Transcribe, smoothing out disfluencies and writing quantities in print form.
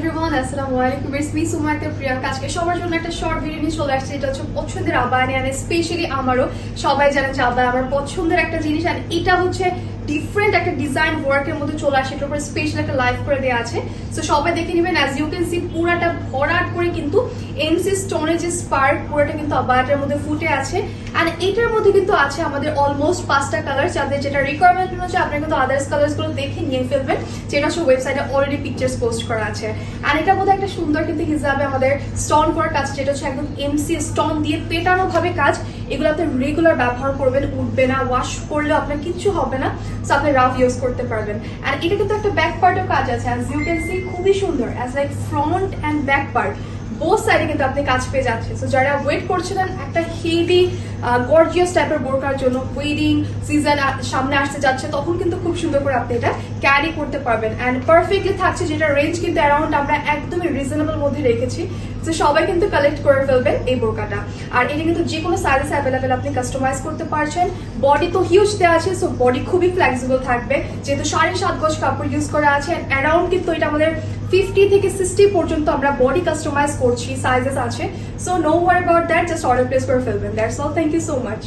Everyone, আসসালামু আলাইকুম। It's me সুমাইতে প্রিয়াঙ্কা। আজকে সবার জন্য একটা শর্ট ভিডিও নিয়ে চলে আসছে। এটা হচ্ছে পছন্দের আবায়া নিয়ে, স্পেশালি আমারও। সবাই জানেন যে আবায়া আমার পছন্দের একটা জিনিস, আর এটা হচ্ছে ডিফারেন্ট একটা ডিজাইন ওয়ার্কের মধ্যে চলে আসে। এটার উপর স্পেশাল একটা লাইভ করে দেওয়া আছে, সো সবাই দেখে নেবেন। অ্যাজ ইউ ক্যান সি পুরাটা ভরাট করে কিন্তু এমসি স্টোনের যে স্পার্ক পুরাটা কিন্তু আবায়াটার মধ্যে ফুটে আছে। অ্যান্ড এটার মধ্যে কিন্তু আছে আমাদের অলমোস্ট 5টা কালার, যাদের যেটা রিকোয়ারমেন্ট হচ্ছে আপনারা কিন্তু আদার্স কালার্স গুলো দেখে নিয়ে ফেলবেন, যেটা হচ্ছে ওয়েবসাইটে অলরেডি পিকচার্স পোস্ট করা আছে। অ্যান্ড এটার মধ্যে একটা সুন্দর কিন্তু হিসাবে আমাদের স্টোন ওয়ার্ক আছে, যেটা হচ্ছে একদম এমসি স্টোন দিয়ে পেটানো ভাবে কাজ। এগুলো আপনি রেগুলার ব্যবহার করবেন, উঠবে না, ওয়াশ করলেও আপনার কিচ্ছু হবে না, সো আপনি রাফ ইউজ করতে পারবেন। অ্যান্ড এটা কিন্তু একটা ব্যাক পার্টেও কাজ আছে, অ্যাজ ইউ ক্যান সি খুবই সুন্দর, as like front and back part both সাইডে কিন্তু আপনি কাজ পেয়ে যাচ্ছেন। সো যারা ওয়েট করছিলেন একটা হেভি গর্জিয়াস টাইপের বোরকার জন্য, ওয়েডিং সিজন সামনে আসতে যাচ্ছে, তখন কিন্তু খুব সুন্দর করে আপনি এটা ক্যারি করতে পারবেন। অ্যান্ড পারফেক্টলি থাকছে, যেটা রেঞ্জ কিন্তু অ্যারাউন্ড আমরা একদমই রিজনেবল মধ্যে রেখেছি। তো সবাই কিন্তু কালেক্ট করে ফেলবেন এই বোরকাটা। আর এটা কিন্তু যে কোনো সাইজে অ্যাভেলেবেল, আপনি কাস্টমাইজ করতে পারছেন। বডি তো হিউজ দেওয়া আছে, সো বডি খুবই ফ্লেক্সিবল থাকবে, যেহেতু 7.5 গজ কাপড় ইউজ করা আছে। অ্যারাউন্ড কিন্তু এটা আমাদের 50 থেকে 60 পর্যন্ত আমরা বডি কাস্টমাইজ করছি, সাইজেস আছে। So no worry about that, just order place করে ফেলবেন। That's all, thank you so much.